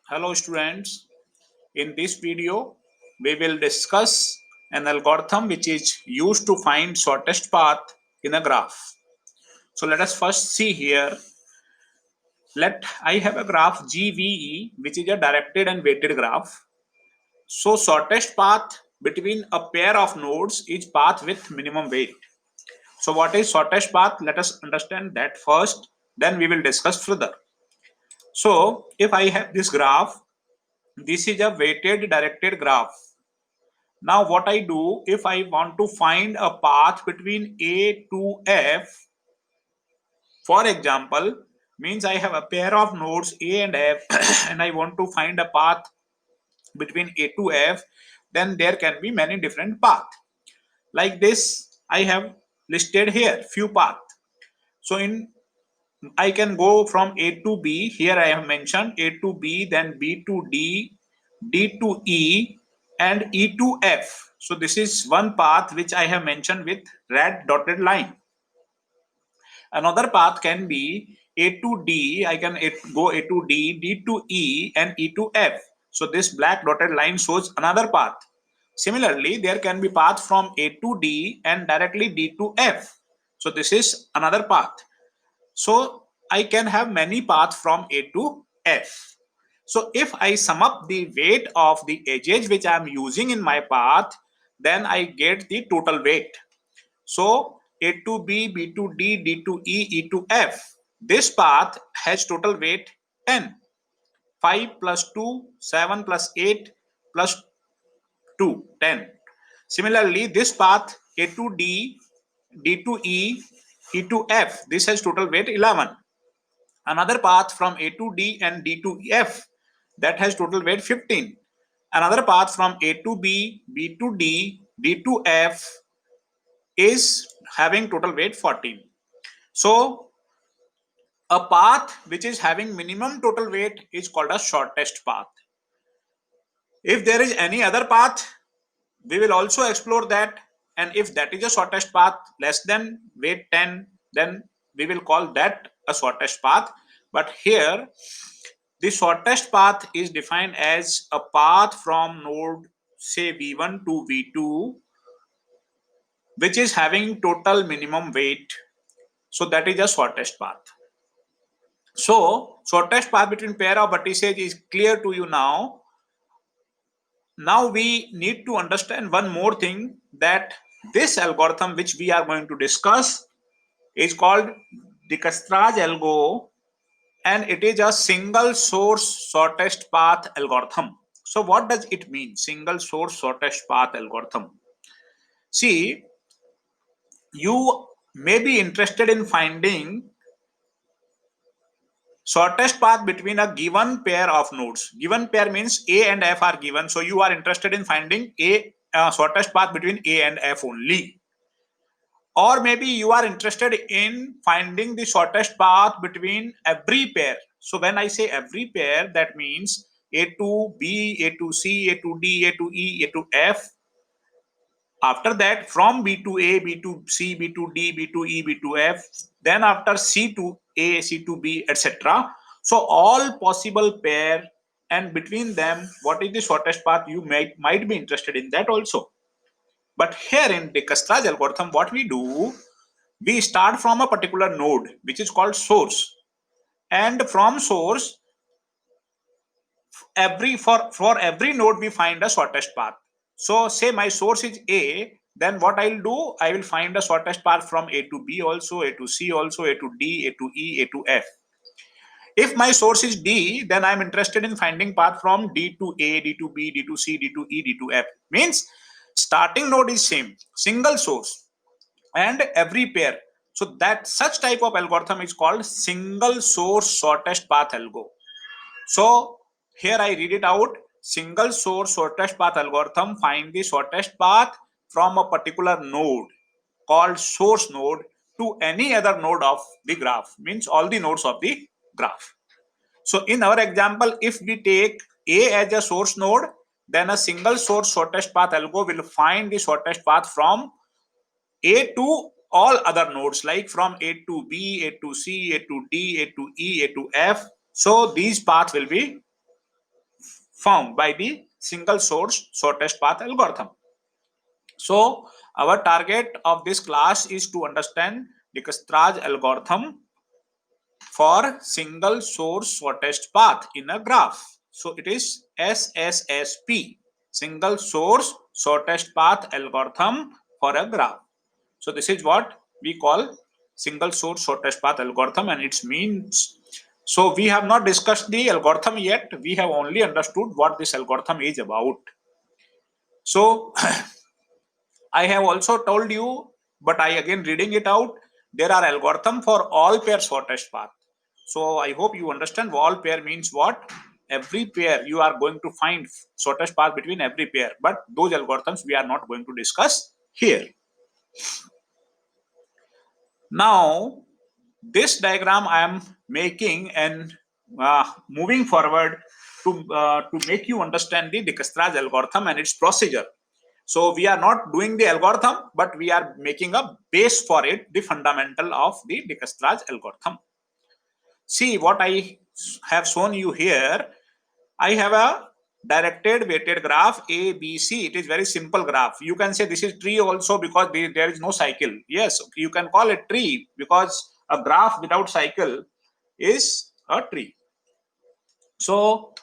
Hello students, in this video we will discuss an algorithm which is used to find shortest path in a graph. So let us first see here. I have a graph GVE which is a directed and weighted graph. So shortest path between a pair of nodes is path with minimum weight. So what is shortest path? Let us understand that first, then we will discuss further. So if I have this graph, this is a weighted directed graph. Now what I do, if I want to find a path between A to F, for example, means I have a pair of nodes A and F and I want to find a path between A to F, then there can be many different paths. Like this, I have listed here few paths. So in I can go from A to B. Here I have mentioned A to B, then B to D, D to E, and E to F. So this is one path which I have mentioned with red dotted line. Another path can be A to D. I can go A to D, D to E, and E to F. So this black dotted line shows another path. Similarly, there can be path from A to D and directly D to F. So this is another path. So I can have many paths from A to F. So if I sum up the weight of the edges which I am using in my path, then I get the total weight. So A to B, B to D, D to E, E to F. This path has total weight 10. 5 plus 2, 7 plus 8 plus 2, 10. Similarly, this path A to D, D to E, E to F, this has total weight 11. Another path from A to D and D to F, that has total weight 15. Another path from A to B, B to D, D to F is having total weight 14. So a path which is having minimum total weight is called a shortest path. If there is any other path, we will also explore that, and if that is a shortest path less than weight 10, then we will call that a shortest path. But here the shortest path is defined as a path from node say V1 to V2 which is having total minimum weight. So that is a shortest path. So shortest path between pair of vertices is clear to you now. Now we need to understand one more thing, that this algorithm which we are going to discuss is called Dijkstra's algo, and it is a single source shortest path algorithm. So what does it mean, single source shortest path algorithm? See, you may be interested in finding shortest path between a given pair of nodes. Given pair means A and F are given, so you are interested in finding a shortest path between A and F only. Or maybe you are interested in finding the shortest path between every pair. So when I say every pair, that means A to B, A to C, A to D, A to E, A to F. After that, from B to A, B to C, B to D, B to E, B to F. Then after C to A, C to B, etc. So all possible pair, and between them, what is the shortest path? You might be interested in that also. But here in Dijkstra's algorithm, what we do, we start from a particular node which is called source, and from source for every node we find a shortest path. So say my source is A, then what I'll do, I will find the shortest path from A to B also, A to C also, A to D, A to E, A to F. If my source is D, then I'm interested in finding path from D to A, D to B, D to C, D to E, D to F. Means starting node is same, single source and every pair. So that such type of algorithm is called single source shortest path algo. So here I read it out. Single source shortest path algorithm find the shortest path from a particular node called source node to any other node of the graph, means all the nodes of the graph. So in our example, if we take A as a source node, then a single source shortest path algo will find the shortest path from A to all other nodes, like from A to B, A to C, A to D, A to E, A to F. So these paths will be found by the single source shortest path algorithm. So our target of this class is to understand Dijkstra's algorithm for single source shortest path in a graph. So it is SSSP, single source shortest path algorithm for a graph. So this is what we call single source shortest path algorithm, and it means, so we have not discussed the algorithm yet, we have only understood what this algorithm is about. So I have also told you, but I again reading it out, there are algorithm for all pair shortest path. So I hope you understand all pair means what. Every pair you are going to find shortest path between every pair, but those algorithms we are not going to discuss here. Now this diagram I am making and moving forward to make you understand the Dijkstra's algorithm and its procedure. So we are not doing the algorithm, but we are making a base for it, the fundamental of the Dijkstra's algorithm. See what I have shown you here. I have a directed weighted graph A, B, C. It is very simple graph. You can say this is tree also because there is no cycle. Yes, you can call it tree because a graph without cycle is a tree. So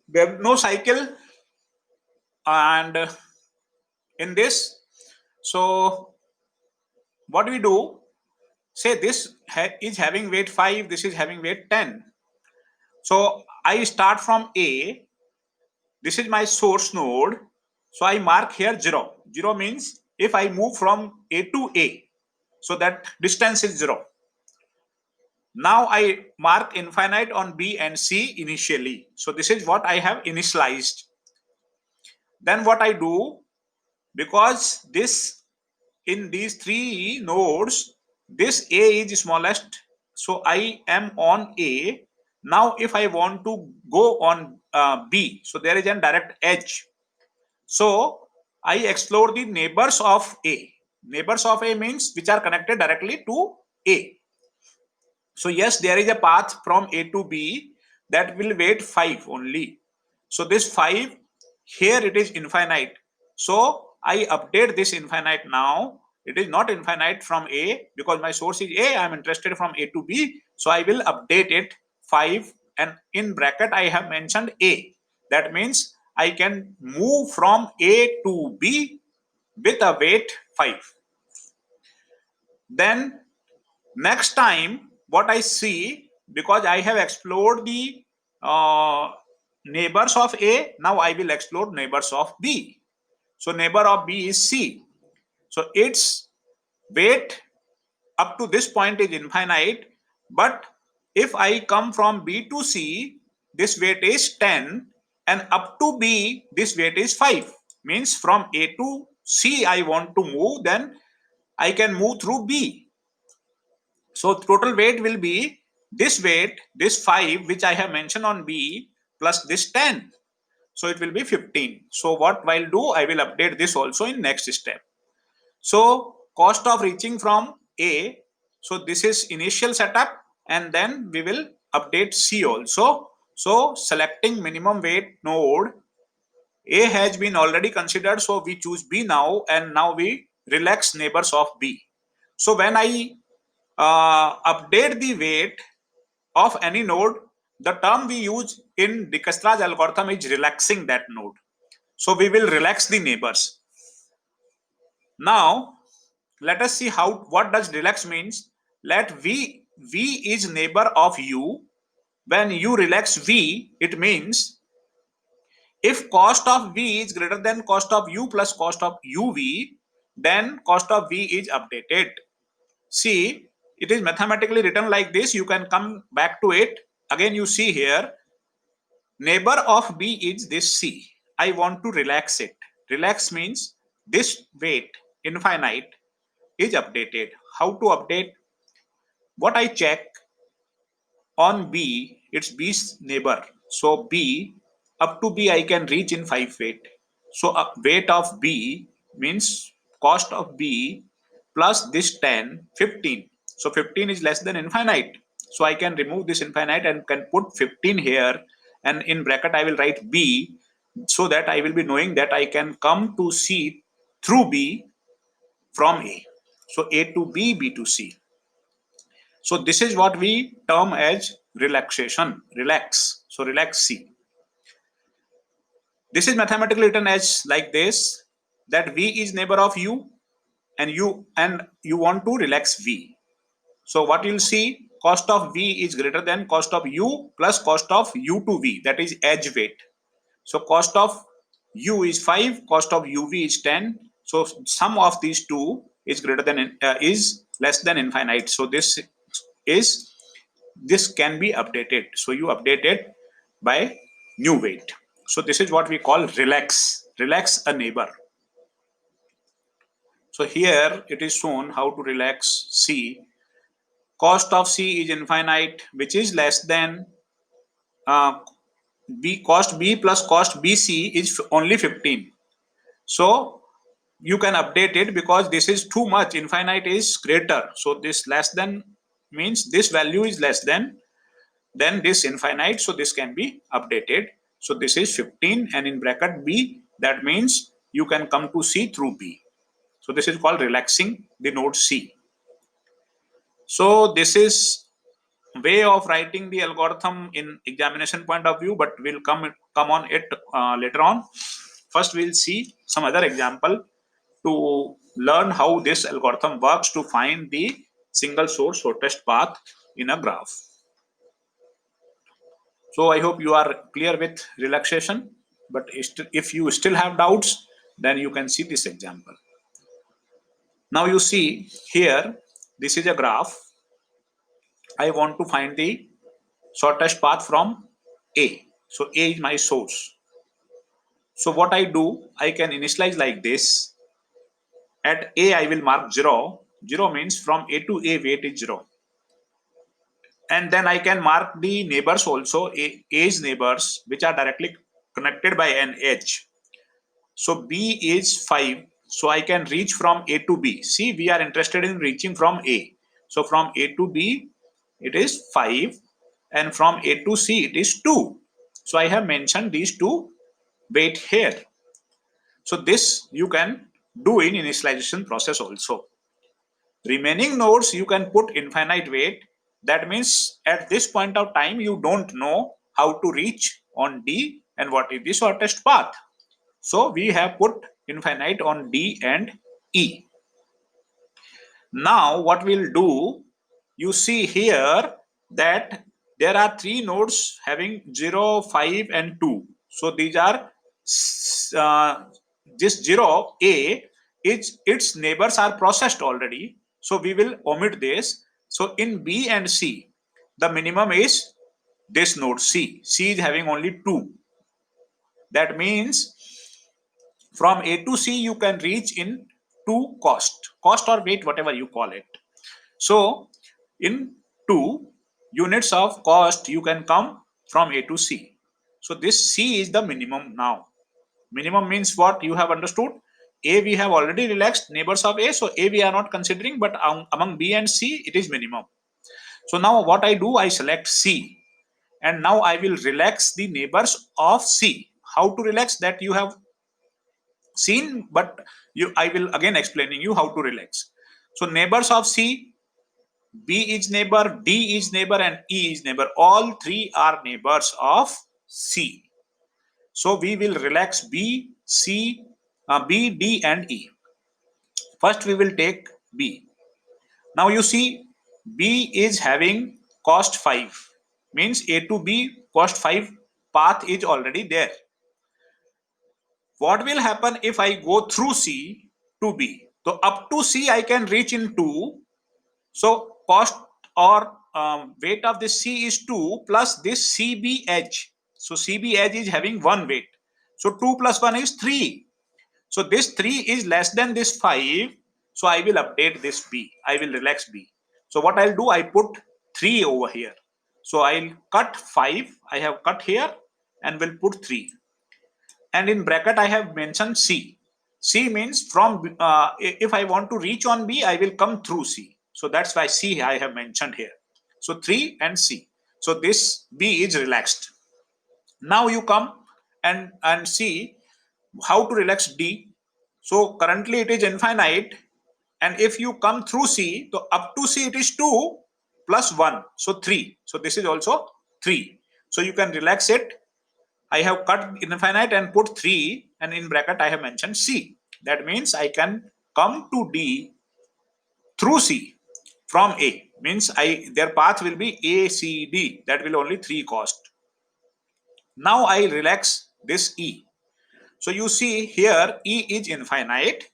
there is no cycle, and in this, so what we do, say this is having weight 5, this is having weight 10. So I start from A, this is my source node, so I mark here 0. 0 means if I move from A to A, so that distance is 0. Now I mark infinite on B and C initially. So this is what I have initialized. Then what I do, because this in these three nodes, this A is smallest, so I am on A. Now if I want to go on B, so there is a direct edge. So I explore the neighbors of A. Neighbors of A means which are connected directly to A. So yes, there is a path from A to B that will weight 5 only. So this 5, here it is infinite. So I update this infinite now. It is not infinite from A because my source is A. I am interested from A to B. So I will update it 5, and in bracket I have mentioned A. That means I can move from A to B with a weight 5. Then next time what I see, because I have explored the neighbors of A, now I will explore neighbors of B. So neighbor of B is C. So its weight up to this point is infinite, but if I come from B to C, this weight is 10, and up to B this weight is 5. Means from A to C I want to move, then I can move through B. So total weight will be this weight, this 5 which I have mentioned on B, plus this 10. So it will be 15. So what I'll do, I will update this also in next step. So cost of reaching from A, so this is initial setup, and then we will update C also. So selecting minimum weight node, A has been already considered, so we choose B now, and now we relax neighbors of B. So when I update the weight of any node, the term we use in Dijkstra's algorithm is relaxing that node. So we will relax the neighbors. Now let us see how, what does relax means. Let V is neighbor of U. When you relax V, it means if cost of V is greater than cost of U plus cost of UV, then cost of V is updated. See, it is mathematically written like this. You can come back to it. Again, you see here, neighbor of B is this C. I want to relax it. Relax means this weight, infinite, is updated. How to update? What I check on B, it's B's neighbor. So B, up to B I can reach in 5 weight. So weight of B means cost of B plus this 10, 15. So 15 is less than infinite. So I can remove this infinite and can put 15 here, and in bracket I will write B, so that I will be knowing that I can come to C through B from A. So A to B, B to C. So this is what we term as relaxation, relax. So relax C. This is mathematically written as like this, that V is neighbor of U, and you want to relax V. So what you'll see, cost of V is greater than cost of U plus cost of U to V, that is edge weight. So cost of U is 5, cost of UV is 10. So sum of these two is greater than is less than infinite. So this can be updated. So you update it by new weight. So this is what we call relax a neighbor. So here it is shown how to relax C. Cost of C is infinite, which is less than B. Cost B plus cost BC is only 15. So you can update it because this is too much. Infinite is greater. So this less than means this value is less than this infinite. So this can be updated. So this is 15, and in bracket B, that means you can come to C through B. So this is called relaxing the node C. So this is way of writing the algorithm in examination point of view, but we'll come on it later on. First we'll see some other example to learn how this algorithm works to find the single source shortest path in a graph. So I hope you are clear with relaxation, but if you still have doubts, then you can see this example. Now you see here, this is a graph. I want to find the shortest path from A. So A is my source. So what I do, I can initialize like this. At A, I will mark 0. 0 means from A to A, weight is 0. And then I can mark the neighbors also, A's neighbors, which are directly connected by an edge. So B is 5. So I can reach from A to B. See, we are interested in reaching from A. So from A to B, it is 5. And from A to C, it is 2. So I have mentioned these two weight here. So this you can do in initialization process also. Remaining nodes, you can put infinite weight. That means at this point of time, you don't know how to reach on D and what is the shortest path. So we have put infinite on D and E. Now what we'll do, you see here that there are three nodes having 0, 5 and 2. So these are this 0 A, its neighbors are processed already. So we will omit this. So in B and C, the minimum is this node C. C is having only 2. That means from A to C, you can reach in 2 cost or weight, whatever you call it. So in 2 units of cost, you can come from A to C. So this C is the minimum now. Minimum means what you have understood. A we have already relaxed neighbors of A. So A we are not considering, but among B and C, it is minimum. So now what I do, I select C. And now I will relax the neighbors of C. How to relax that you have seen, but I will again explaining you how to relax. So neighbors of C, B is neighbor, D is neighbor, and E is neighbor. All three are neighbors of C. So we will relax B, C, B, D, and E. First we will take B. Now you see B is having cost 5. Means A to B cost 5 path is already there. What will happen if I go through C to B? So up to C I can reach in 2. So cost or weight of this C is 2 plus this CB edge. So CB edge is having 1 weight. So 2 plus 1 is 3. So this 3 is less than this 5. So I will update this B. I will relax B. So what I'll do, I put 3 over here. So I'll cut 5. I have cut here and will put 3. And in bracket I have mentioned C. C means from if I want to reach on B, I will come through C. So that's why C I have mentioned here. So 3 and C. So this B is relaxed. Now you come and see how to relax D. So currently it is infinite, and if you come through C, so up to C it is 2 plus 1, so 3. So this is also 3. So you can relax it. I have cut infinite and put 3, and in bracket I have mentioned C. That means I can come to D through C from A. Means their path will be A, C, D. That will only 3 cost. Now I relax this E. So you see here E is infinite,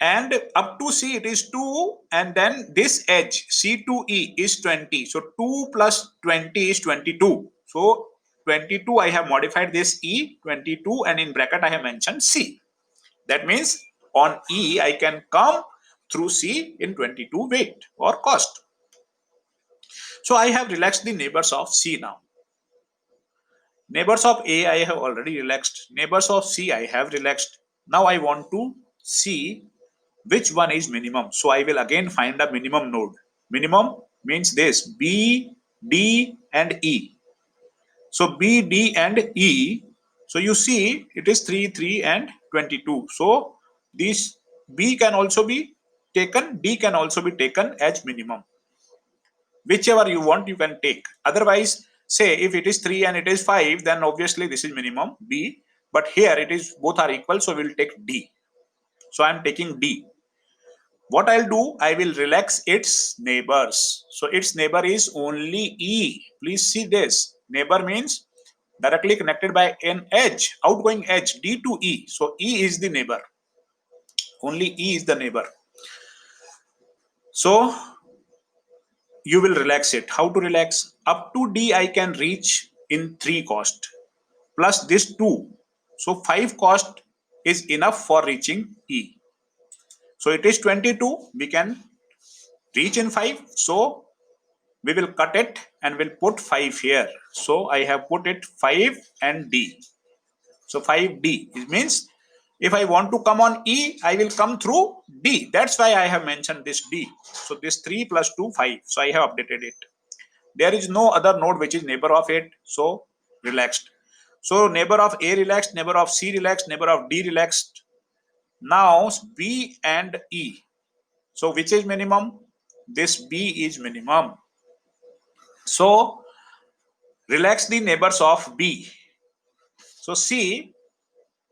and up to C it is 2, and then this edge C to E is 20. So 2 plus 20 is 22. So 22 I have modified this E 22, and in bracket I have mentioned C. That means on E I can come through C in 22 weight or cost. So I have relaxed the neighbors of C now. Neighbors of A I have already relaxed. Neighbors of C I have relaxed. Now I want to see which one is minimum. So I will again find a minimum node. Minimum means this B, D and E. So B, D and E. So you see it is 3, 3 and 22. So this B can also be taken, D can also be taken as minimum. Whichever you want you can take. Otherwise, say if it is 3 and it is 5, then obviously this is minimum B, but here it is both are equal, so we'll take D. So I'm taking D. What I'll do, I will relax its neighbors. So its neighbor is only E. Please see this. Neighbor means directly connected by an edge, outgoing edge, D to E. So E is the neighbor. Only E is the neighbor. So you will relax it. How to relax? Up to D I can reach in 3 cost plus this 2. So 5 cost is enough for reaching E. So it is 22. We can reach in 5. So we will cut it and we'll put 5 here. So I have put it 5 and D. So 5D. It means if I want to come on E, I will come through D. That's why I have mentioned this D. So this 3 plus 2, 5. So I have updated it. There is no other node which is neighbor of it. So relaxed. So neighbor of A relaxed, neighbor of C relaxed, neighbor of D relaxed. Now B and E. So which is minimum? This B is minimum. So relax the neighbors of B. So see,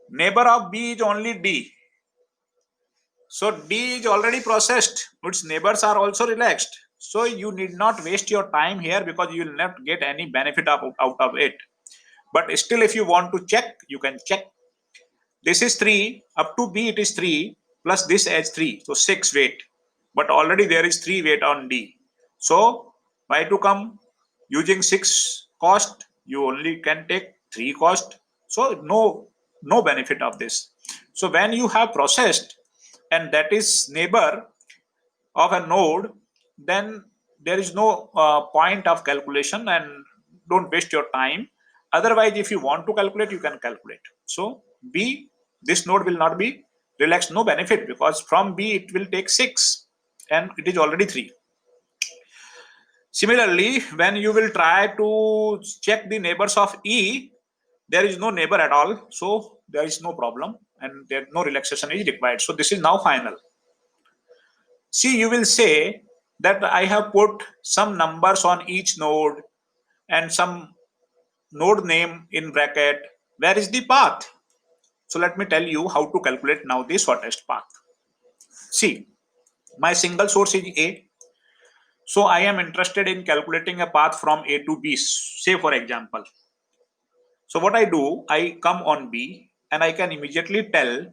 neighbor of B is only D. So D is already processed. Its neighbors are also relaxed. So you need not waste your time here because you will not get any benefit out of it. But still, if you want to check, you can check. This is 3. Up to B it is 3 plus this edge 3. So 6 weight. But already there is 3 weight on D. So why to come? Using 6 cost, you only can take 3 cost. So no benefit of this. So when you have processed and that is neighbor of a node, then there is no point of calculation, and don't waste your time. Otherwise, if you want to calculate, you can calculate. So B, this node will not be relaxed, no benefit, because from B it will take 6 and it is already 3. Similarly, when you will try to check the neighbors of E, there is no neighbor at all, so there is no problem and there no relaxation is required. So this is now final. See, you will say that I have put some numbers on each node and some node name in bracket. Where is the path? So let me tell you how to calculate now the shortest path. See, my single source is A. So I am interested in calculating a path from A to B, say for example. So what I do, I come on B and I can immediately tell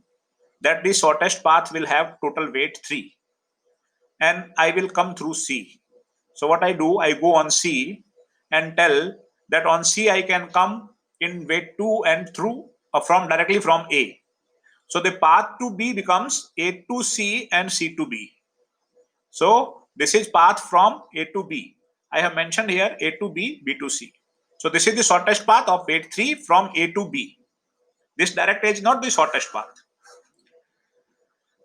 that the shortest path will have total weight 3 and I will come through C. So what I do, I go on C and tell that on C I can come in weight 2 and through from directly from A. So the path to B becomes A to C and C to B. So this is path from A to B. I have mentioned here A to B, B to C. So this is the shortest path of weight 3 from A to B. This direct edge is not the shortest path.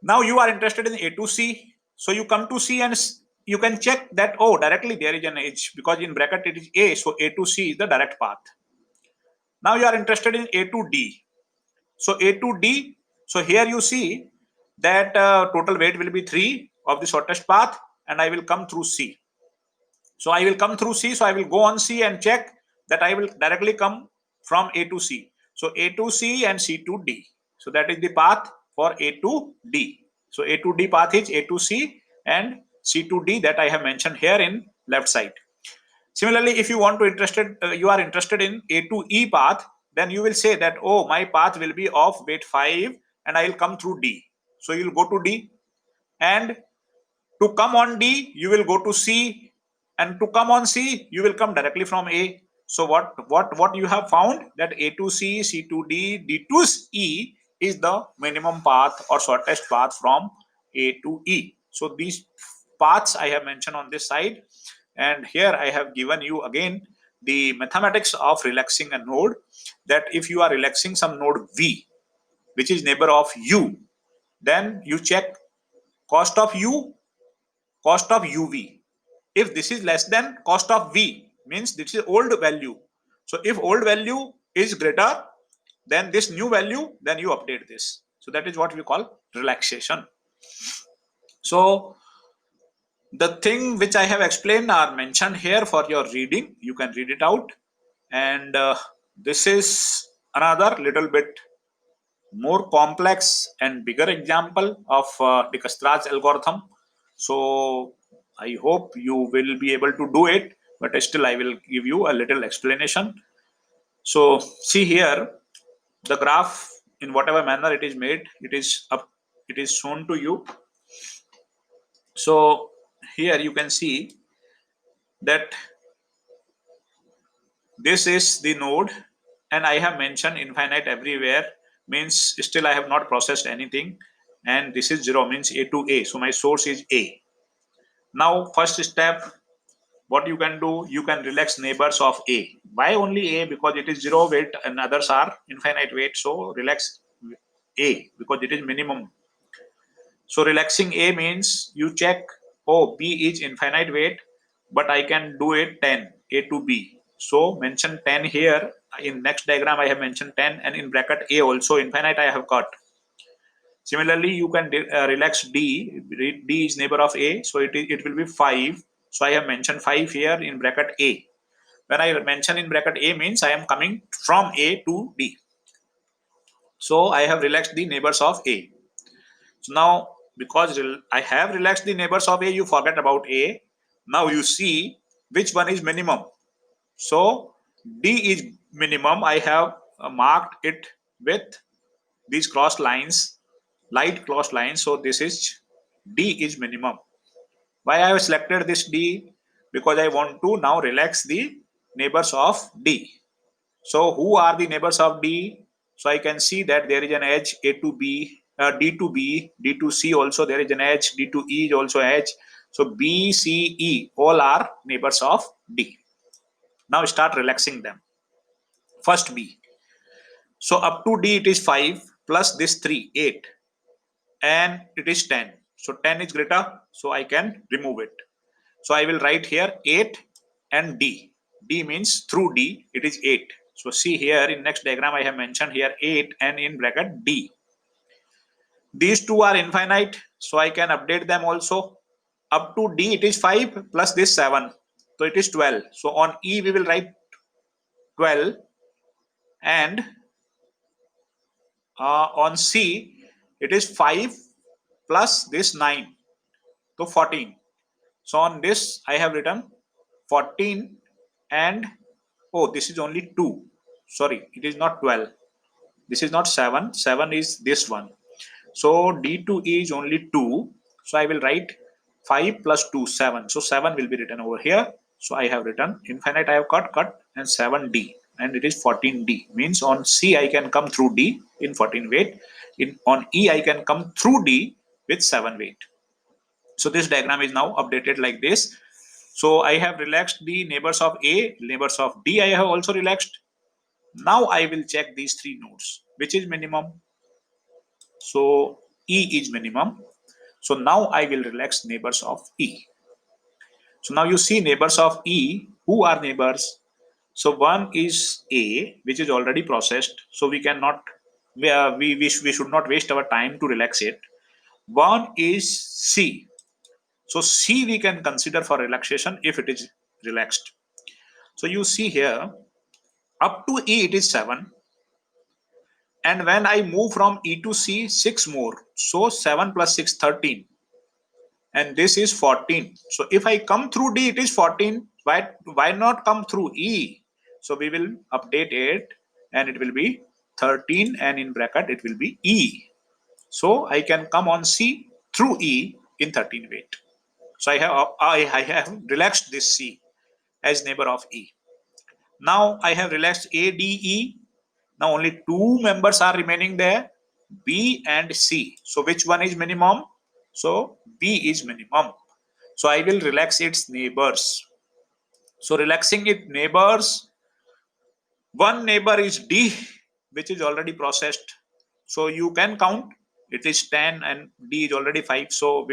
Now you are interested in A to C. So you come to C and you can check that, oh, directly there is an edge because in bracket it is A. So A to C is the direct path. Now you are interested in A to D. So A to D, so here you see that total weight will be 3 of the shortest path, and I will come through C. So I will come through C, so I will go on C and check that I will directly come from A to C. So A to C and C to D. So that is the path for A to D. So A to D path is A to C and C to D that I have mentioned here in left side. Similarly, if you want to you are interested in A to E path, then you will say that, oh, my path will be of weight 5 and I will come through D. So you will go to D, and to come on D, you will go to C, and to come on C, you will come directly from A. So what you have found that A to C, C to D, D to E is the minimum path or shortest path from A to E. So these paths I have mentioned on this side, and here I have given you again the mathematics of relaxing a node, that if you are relaxing some node V, which is neighbor of U, then you check cost of U, cost of UV. If this is less than cost of V, means this is old value. So if old value is greater than this new value, then you update this. So that is what we call relaxation. So the thing which I have explained are mentioned here for your reading. You can read it out. And this is another little bit more complex and bigger example of Dijkstra's algorithm. So I hope you will be able to do it, but still I will give you a little explanation. So see here, the graph, in whatever manner it is made, it is shown to you. So here you can see that this is the node, and I have mentioned infinite everywhere, means still I have not processed anything, and this is 0 means A to A. So my source is A. Now first step, what you can do, you can relax neighbors of A. Why only A? Because it is 0 weight and others are infinite weight. So relax A because it is minimum. So relaxing A means you check, oh, B is infinite weight, but I can do it 10, A to B. So mention 10 here. In next diagram I have mentioned 10, and in bracket A also infinite I have got. Similarly, you can relax D. D is neighbor of A, so it will be 5. So I have mentioned 5 here in bracket A. When I mention in bracket A means I am coming from A to D. So I have relaxed the neighbors of A. So now, because I have relaxed the neighbors of A, you forget about A. Now you see which one is minimum. So D is minimum. I have marked it with these cross lines, light cross lines. So this is D is minimum. Why I have selected this D? Because I want to now relax the neighbors of D. So who are the neighbors of D? So I can see that there is an edge A to B, D to B, D to C also there is an edge, D to E is also edge. So B, C, E all are neighbors of D. Now start relaxing them. First B. So up to D it is 5 plus this 3, 8, and it is 10. So 10 is greater, so I can remove it. So I will write here 8 and D. D means through D, it is 8. So see here in next diagram I have mentioned here 8 and in bracket D. These two are infinite, so I can update them also. Up to D it is 5 plus this 7. So it is 12. So on E we will write 12, and on C it is 5 plus this 9. So 14. So on this I have written 14, and oh, this is only 2. Sorry, it is not 12. This is not 7. 7 is this one. So D2 is only 2. So I will write 5 plus 2, 7. So 7 will be written over here. So I have written infinite, I have cut, and 7D. And it is 14D. Means on C I can come through D in 14 weight. On E I can come through D with 7 weight. So this diagram is now updated like this. So I have relaxed the neighbors of A, neighbors of D I have also relaxed. Now I will check these three nodes, which is minimum. So E is minimum. So now I will relax neighbors of E. So now you see neighbors of E. Who are neighbors? So one is A, which is already processed. So we cannot, we should not waste our time to relax it. One is C. So C we can consider for relaxation if it is relaxed. So you see here, up to E it is 7. And when I move from E to C, 6 more. So 7 plus 6, 13. And this is 14. So if I come through D, it is 14. Why not come through E? So we will update it and it will be 13 and in bracket it will be E. So I can come on C through E in 13 weight. So I have relaxed this C as neighbor of E. Now I have relaxed A, D, E. Now only two members are remaining there, B and C. So which one is minimum? So B is minimum. So I will relax its neighbors. So relaxing its neighbors, one neighbor is D, which is already processed. So you can count, it is 10 and D is already 5. So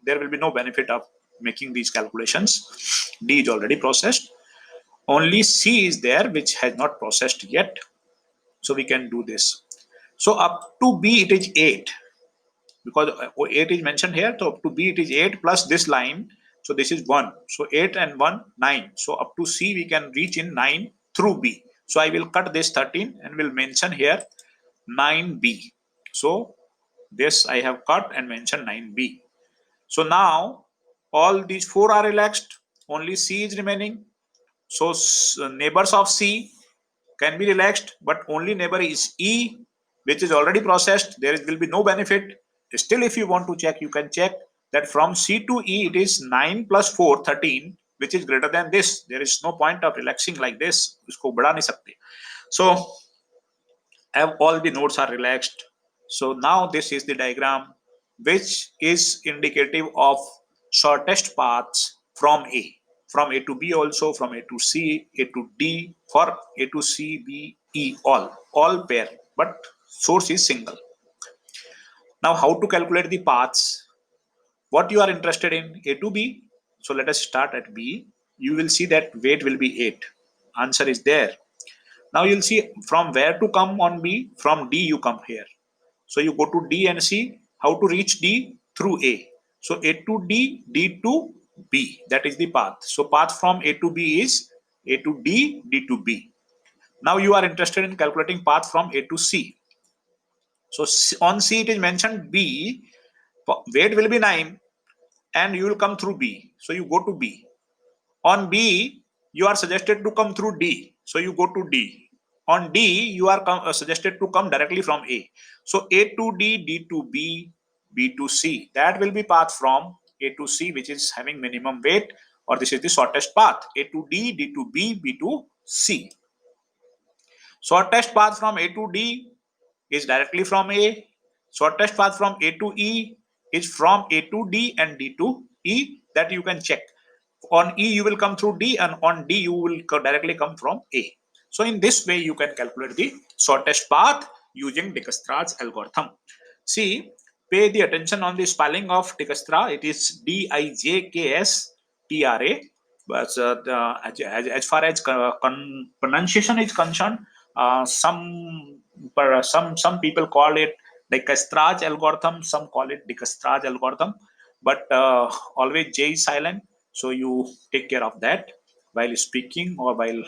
there will be no benefit of making these calculations. D is already processed. Only C is there, which has not processed yet. So we can do this. So up to B it is 8, because 8 is mentioned here. So up to B it is 8 plus this line. So this is 1. So 8 and 1, 9. So up to C we can reach in 9 through B. So I will cut this 13 and will mention here 9B. So this I have cut and mentioned 9B. So now all these 4 are relaxed. Only C is remaining. So neighbors of C can be relaxed, but only neighbor is E, which is already processed. There will be no benefit. Still, if you want to check, you can check that from C to E, it is 9 plus 4, 13, which is greater than this. There is no point of relaxing like this. Isko बढ़ा नहीं सकते. So, all the nodes are relaxed. So now this is the diagram, which is indicative of shortest paths from A. From A to B also, from A to C, A to D, for A to C, B, E, all pair, but source is single. Now how to calculate the paths? What you are interested in, A to B? So let us start at B. You will see that weight will be 8. Answer is there. Now you'll see from where to come on B. From D you come here. So you go to D and see how to reach D through A. So A to D, D to B. That is the path. So path from A to B is A to D, D to B. Now you are interested in calculating path from A to C. So on C it is mentioned B. Weight will be 9 and you will come through B. So you go to B. On B, you are suggested to come through D. So you go to D. On D, you are suggested to come directly from A. So A to D, D to B, B to C. That will be path from A to C, which is having minimum weight, or this is the shortest path. A to D, D to B, B to C. Shortest path from A to D is directly from A. Shortest path from A to E is from A to D and D to E. That you can check. On E you will come through D, and on D you will directly come from A. So in this way you can calculate the shortest path using Dijkstra's algorithm. See, pay the attention on the spelling of Dijkstra. It is Dijkstra. But as far as pronunciation is concerned, some people call it Dijkstra's algorithm, some call it Dijkstra's algorithm, but always J is silent. So you take care of that while speaking or while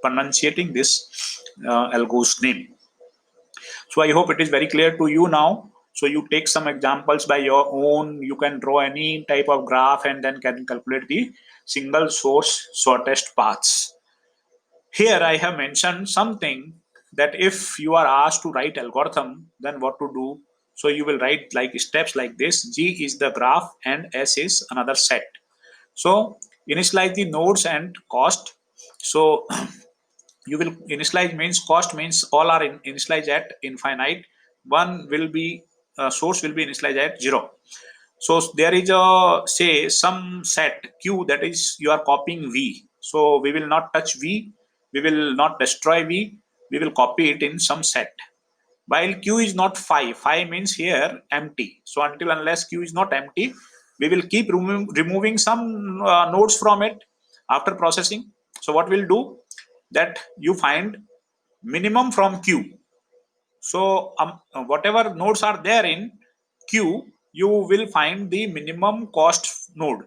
pronunciating this algo's name. So I hope it is very clear to you now. So you take some examples by your own. You can draw any type of graph and then can calculate the single source shortest paths. Here I have mentioned something that if you are asked to write algorithm, then what to do? So you will write like steps like this. G is the graph and S is another set. So initialize the nodes and cost. So you will initialize means cost means all are initialized at infinite. One will be source will be initialized at 0. So there is a say some set Q, that is you are copying V. So we will not touch V. We will not destroy V. We will copy it in some set. While Q is not 5. 5 means here empty. So until unless Q is not empty, we will keep removing some nodes from it after processing. So what we'll do? that you find minimum from Q. So whatever nodes are there in Q, you will find the minimum cost node.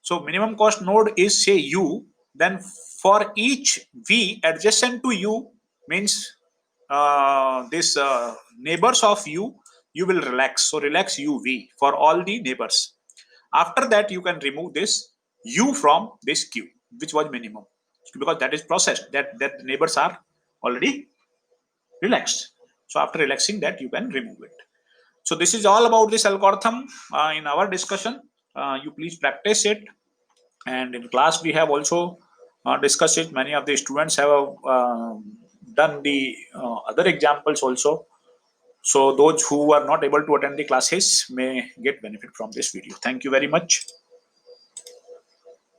So minimum cost node is say U. Then for each V adjacent to U means this neighbors of U, you will relax. So relax UV for all the neighbors. After that, you can remove this U from this Q, which was minimum, because that is processed. That neighbors are already relaxed. So after relaxing that, you can remove it. So this is all about this algorithm in our discussion. You please practice it, and in class we have also discussed it. Many of the students have done the other examples also. So those who are not able to attend the classes may get benefit from this video. Thank you very much.